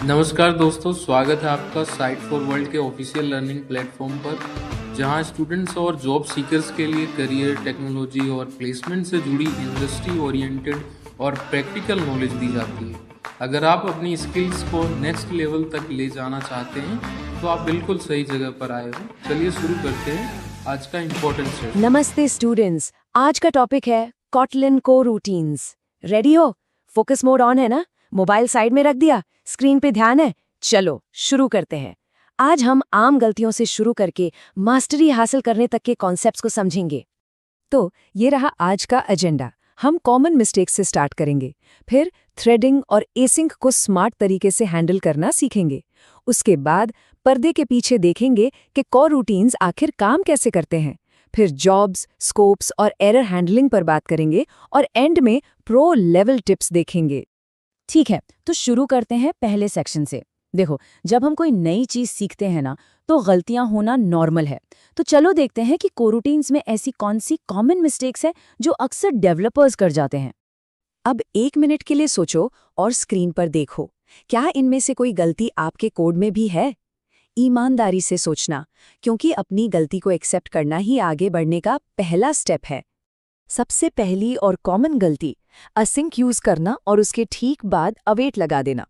नमस्कार दोस्तों, स्वागत है आपका साइट फॉर वर्ल्ड के ऑफिशियल लर्निंग प्लेटफॉर्म पर, जहां स्टूडेंट्स और जॉब सीकर्स के लिए करियर, टेक्नोलॉजी और प्लेसमेंट से जुड़ी इंडस्ट्री ओरिएंटेड और प्रैक्टिकल नॉलेज दी जाती है। अगर आप अपनी स्किल्स को नेक्स्ट लेवल तक ले जाना चाहते हैं तो आप बिल्कुल सही जगह पर आए हो। चलिए शुरू करते हैं आज का इम्पोर्टेंट सेशन। नमस्ते स्टूडेंट्स, आज का टॉपिक है कॉटलिन को रूटीन्स। रेडी हो? फोकस मोड ऑन है ना? मोबाइल साइड में रख दिया? स्क्रीन पे ध्यान है? चलो शुरू करते हैं। आज हम आम गलतियों से शुरू करके मास्टरी हासिल करने तक के कॉन्सेप्ट्स को समझेंगे। तो ये रहा आज का एजेंडा। हम कॉमन मिस्टेक्स से स्टार्ट करेंगे, फिर थ्रेडिंग और एसिंक को स्मार्ट तरीके से हैंडल करना सीखेंगे। उसके बाद पर्दे के पीछे देखेंगे कि कोर रूटीन्स आखिर काम कैसे करते हैं। फिर जॉब्स, स्कोप्स और एरर हैंडलिंग पर बात करेंगे और एंड में प्रो लेवल टिप्स देखेंगे। ठीक है, तो शुरू करते हैं पहले सेक्शन से। देखो, जब हम कोई नई चीज सीखते हैं ना, तो गलतियां होना नॉर्मल है। तो चलो देखते हैं कि कोरूटीन्स में ऐसी कौन सी कॉमन मिस्टेक्स है जो अक्सर डेवलपर्स कर जाते हैं। अब 1 मिनट के लिए सोचो और स्क्रीन पर देखो, क्या इनमें से कोई गलती आपके कोड में भी है? ईमानदारी से सोचना, क्योंकि अपनी गलती को एक्सेप्ट करना ही आगे बढ़ने का पहला स्टेप है। सबसे पहली और कॉमन गलती, असिंक यूज करना और उसके ठीक बाद अवेट लगा देना।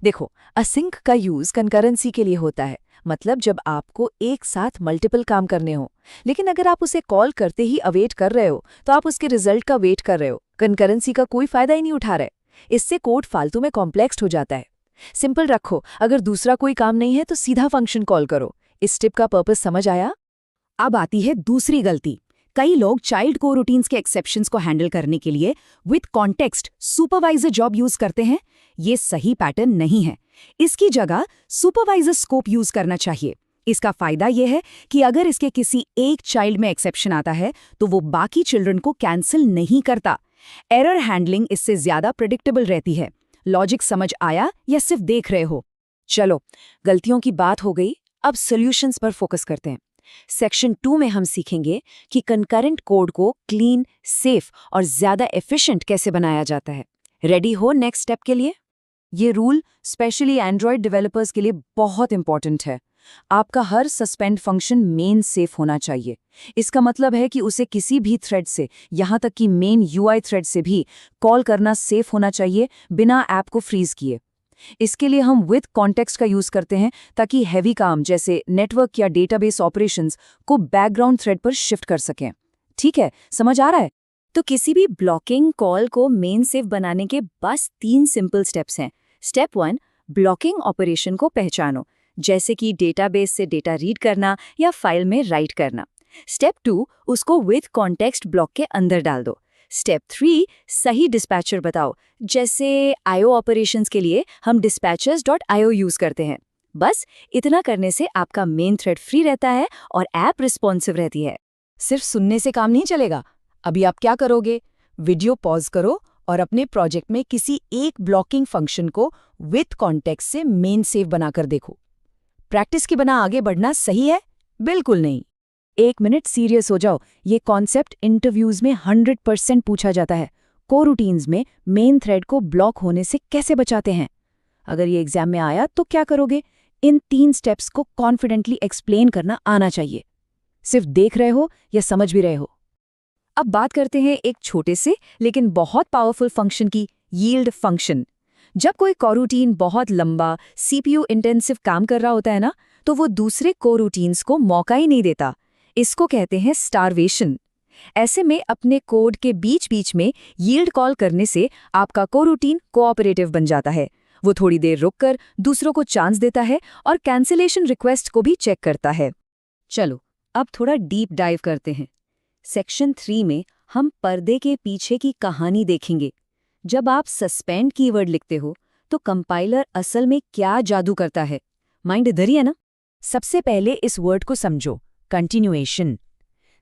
देखो, असिंक का यूज कंकरेंसी के लिए होता है, मतलब जब आपको एक साथ मल्टीपल काम करने हो। लेकिन अगर आप उसे कॉल करते ही अवेट कर रहे हो तो आप उसके रिजल्ट का वेट कर रहे हो, कंकरेंसी का कोई फायदा ही नहीं उठा रहे। इससे कोड फालतू में कॉम्प्लेक्स हो जाता है। सिंपल रखो, अगर दूसरा कोई काम नहीं है तो सीधा फंक्शन कॉल करो। इस टिप का पर्पस समझ आया? अब आती है दूसरी गलती। कई लोग चाइल्ड को रूटीन्स के एक्सेप्शंस को हैंडल करने के लिए with context supervisor job use करते हैं। ये सही पैटर्न नहीं है। इसकी जगह सुपरवाइजर स्कोप यूज करना चाहिए। इसका फायदा यह है कि अगर इसके किसी एक चाइल्ड में एक्सेप्शन आता है तो वो बाकी चिल्ड्रन को कैंसिल नहीं करता। एरर हैंडलिंग इससे ज्यादा प्रेडिक्टेबल रहती है। लॉजिक समझ आया या सिर्फ देख रहे हो? चलो, गलतियों की बात हो गई, अब सॉल्यूशंस पर फोकस करते हैं। सेक्शन 2 में हम सीखेंगे कि कंकरेंट कोड को क्लीन, सेफ और ज्यादा एफिशिएंट कैसे बनाया जाता है। रेडी हो नेक्स्ट स्टेप के लिए? ये रूल स्पेशली एंड्रॉयड डेवलपर्स के लिए बहुत इंपॉर्टेंट है। आपका हर सस्पेंड फंक्शन मेन सेफ होना चाहिए। इसका मतलब है कि उसे किसी भी थ्रेड से, यहां तक कि मेन यूआई थ्रेड से भी कॉल करना सेफ होना चाहिए, बिना ऐप को फ्रीज किए। इसके लिए हम विद कॉन्टेक्स्ट का यूज करते हैं, ताकि हैवी काम जैसे नेटवर्क या डेटाबेस ऑपरेशंस को बैकग्राउंड थ्रेड पर शिफ्ट कर सकें। ठीक है, समझ आ रहा है? तो किसी भी ब्लॉकिंग कॉल को मेन सेफ बनाने के बस 3 सिंपल स्टेप्स हैं। स्टेप 1, ब्लॉकिंग ऑपरेशन को पहचानो, जैसे कि डेटाबेस से डेटा रीड करना या फाइल में राइट करना। स्टेप 2, उसको विद कॉन्टेक्स्ट ब्लॉक के अंदर डाल दो। स्टेप 3, सही डिस्पैचर बताओ, जैसे आईओ ऑपरेशंस के लिए हम dispatchers.io यूज करते हैं। बस इतना करने से आपका मेन थ्रेड फ्री रहता है और ऐप रिस्पॉन्सिव रहती है। सिर्फ सुनने से काम नहीं चलेगा। अभी आप क्या करोगे? वीडियो पॉज करो और अपने प्रोजेक्ट में किसी एक ब्लॉकिंग फंक्शन को विद कॉन्टेक्स्ट से मेन सेफ बनाकर देखो। प्रैक्टिस के बिना आगे बढ़ना सही है? बिल्कुल नहीं। 1 मिनट सीरियस हो जाओ। ये कॉन्सेप्ट इंटरव्यूज में 100% पूछा जाता है। कोरूटीन्स में मेन थ्रेड को ब्लॉक होने से कैसे बचाते हैं? अगर ये एग्जाम में आया तो क्या करोगे? इन 3 स्टेप्स को कॉन्फिडेंटली एक्सप्लेन करना आना चाहिए। सिर्फ देख रहे हो या समझ भी रहे हो? अब बात करते हैं एक छोटे से लेकिन बहुत पावरफुल फंक्शन की, यील्ड फंक्शन। जब कोई कोरूटीन बहुत लंबा सीपीयू इंटेंसिव काम कर रहा होता है ना, तो वो दूसरे कोरूटीन्स को मौका ही नहीं देता। इसको कहते हैं स्टारवेशन। ऐसे में अपने कोड के बीच बीच में यील्ड कॉल करने से आपका कोरूटीन कोऑपरेटिव बन जाता है। वो थोड़ी देर रुककर दूसरों को चांस देता है और कैंसिलेशन रिक्वेस्ट को भी चेक करता है। चलो, अब थोड़ा डीप डाइव करते हैं। सेक्शन 3 में हम पर्दे के पीछे की कहानी देखेंगे। जब आप सस्पेंड कीवर्ड लिखते हो तो कंपाइलर असल में क्या जादू करता है? माइंड इधर ही है ना? सबसे पहले इस वर्ड को समझो, कंटिन्यूएशन।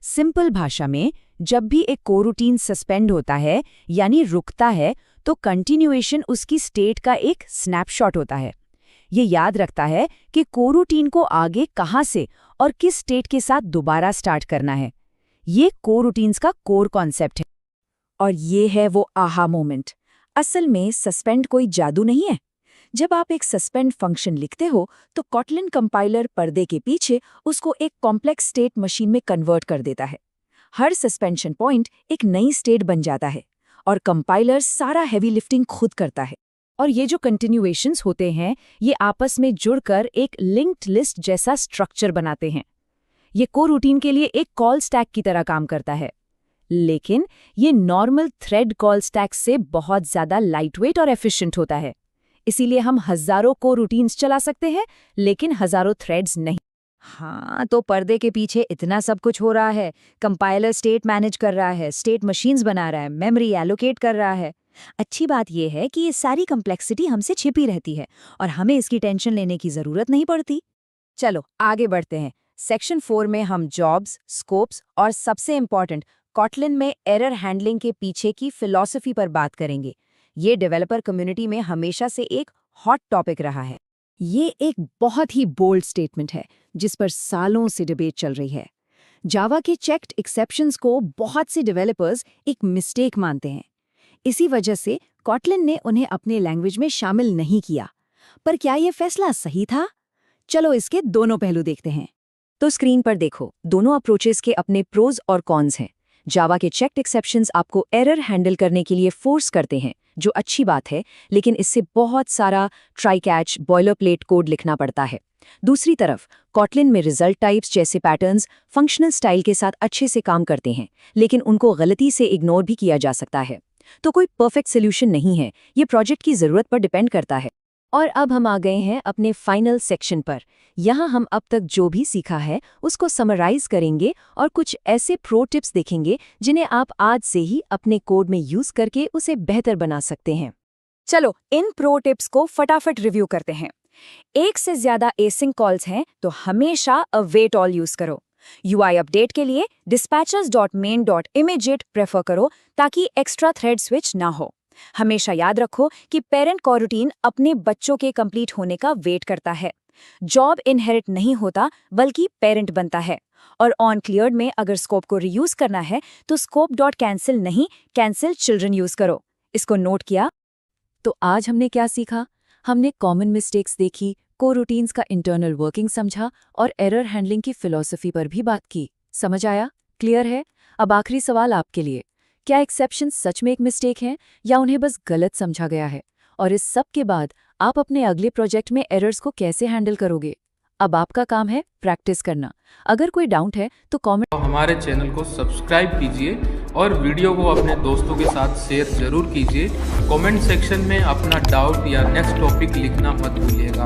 सिंपल भाषा में जब भी एक कोरूटीन सस्पेंड होता है यानी रुकता है, तो कंटिन्यूएशन उसकी स्टेट का एक स्नैपशॉट होता है। ये याद रखता है कि कोरूटीन को आगे कहाँ से और किस स्टेट के साथ दोबारा स्टार्ट करना है। ये कोरूटीन्स का कोर कॉन्सेप्ट है। और ये है वो आहा मोमेंट। असल में सस्पेंड कोई जादू नहीं है। जब आप एक सस्पेंड फंक्शन लिखते हो तो कॉटलिन कंपाइलर पर्दे के पीछे उसको एक कॉम्प्लेक्स स्टेट मशीन में कन्वर्ट कर देता है। हर सस्पेंशन पॉइंट एक नई स्टेट बन जाता है और कंपाइलर सारा हेवी लिफ्टिंग खुद करता है। और ये जो कंटिन्यूएशंस होते हैं ये आपस में जुड़कर एक लिंक्ड लिस्ट जैसा स्ट्रक्चर बनाते हैं। ये कोरूटीन के लिए एक कॉल स्टैक की तरह काम करता है, लेकिन ये नॉर्मल थ्रेड कॉल स्टैक से बहुत ज़्यादा लाइटवेट और एफिशिएंट होता है। इसीलिए हम हज़ारों कोरूटीन्स चला सकते हैं, लेकिन हज़ारों थ्रेड्स नहीं। हाँ, तो पर्दे के पीछे इतना सब कुछ हो रहा है। कंपाइलर स्टेट मैनेज कर रहा है, स्टेट मशीन्स बना रहा है, मेमोरी एलोकेट कर रहा है। अच्छी बात यह है कि ये सारी कम्प्लेक्सिटी हमसे छिपी रहती है और हमें इसकी टेंशन लेने की ज़रूरत नहीं पड़ती। चलो आगे बढ़ते हैं। सेक्शन 4 में हम जॉब्स, स्कोप्स और सबसे इम्पॉर्टेंट कॉटलिन में एरर हैंडलिंग के पीछे की फिलॉसफी पर बात करेंगे। ये डेवलपर कम्युनिटी में हमेशा से एक हॉट टॉपिक रहा है। ये एक बहुत ही बोल्ड स्टेटमेंट है जिस पर सालों से डिबेट चल रही है। जावा के चेक्ड एक्सेप्शंस को बहुत से डेवलपर्स एक मिस्टेक मानते हैं। इसी वजह से कॉटलिन ने उन्हें अपने लैंग्वेज में शामिल नहीं किया। पर क्या यह फैसला सही था? चलो इसके दोनों पहलू देखते हैं। तो स्क्रीन पर देखो, दोनों अप्रोचेस के अपने प्रोज और कॉन्स हैं। जावा के चेक्ड एक्सेप्शंस आपको एरर हैंडल करने के लिए फोर्स करते हैं, जो अच्छी बात है, लेकिन इससे बहुत सारा try catch boiler plate code लिखना पड़ता है। दूसरी तरफ कॉटलिन में रिजल्ट टाइप्स जैसे पैटर्न्स फंक्शनल स्टाइल के साथ अच्छे से काम करते हैं, लेकिन उनको गलती से इग्नोर भी किया जा सकता है। तो कोई परफेक्ट सोल्यूशन नहीं है, ये प्रोजेक्ट की ज़रूरत पर डिपेंड करता है। और अब हम आ गए हैं अपने फाइनल सेक्शन पर। यहाँ हम अब तक जो भी सीखा है उसको समराइज करेंगे और कुछ ऐसे प्रो टिप्स देखेंगे जिन्हें आप आज से ही अपने कोड में यूज करके उसे बेहतर बना सकते हैं। चलो इन प्रो टिप्स को फटाफट रिव्यू करते हैं। एक से ज्यादा एसिंक कॉल्स हैं तो हमेशा अवेट ऑल यूज करो। UI अपडेट के लिए dispatchers.main.immediate प्रेफर करो ताकि एक्स्ट्रा थ्रेड स्विच ना हो। हमेशा याद रखो कि पेरेंट कोरूटीन अपने बच्चों के कंप्लीट होने का वेट करता है। जॉब इनहेरिट नहीं होता बल्कि पेरेंट बनता है। और ऑन क्लियर्ड में अगर स्कोप को रीयूज करना है तो scope.cancel नहीं, cancel children यूज करो। इसको नोट किया? तो आज हमने क्या सीखा? हमने कॉमन मिस्टेक्स देखी, कोरूटीन्स का इंटरनल वर्किंग समझा और एरर हैंडलिंग की फिलॉसफी पर भी बात की। समझ आया? क्लियर है? अब आखिरी सवाल आपके लिए, क्या एक्सेप्शन सच में एक मिस्टेक हैं या उन्हें बस गलत समझा गया है? और इस सब के बाद आप अपने अगले प्रोजेक्ट में एरर्स को कैसे हैंडल करोगे? अब आपका काम है प्रैक्टिस करना। अगर कोई डाउट है तो कमेंट। हमारे चैनल को सब्सक्राइब कीजिए और वीडियो को अपने दोस्तों के साथ शेयर जरूर कीजिए। कमेंट सेक्शन में अपना डाउट या नेक्स्ट टॉपिक लिखना मत भूलिएगा।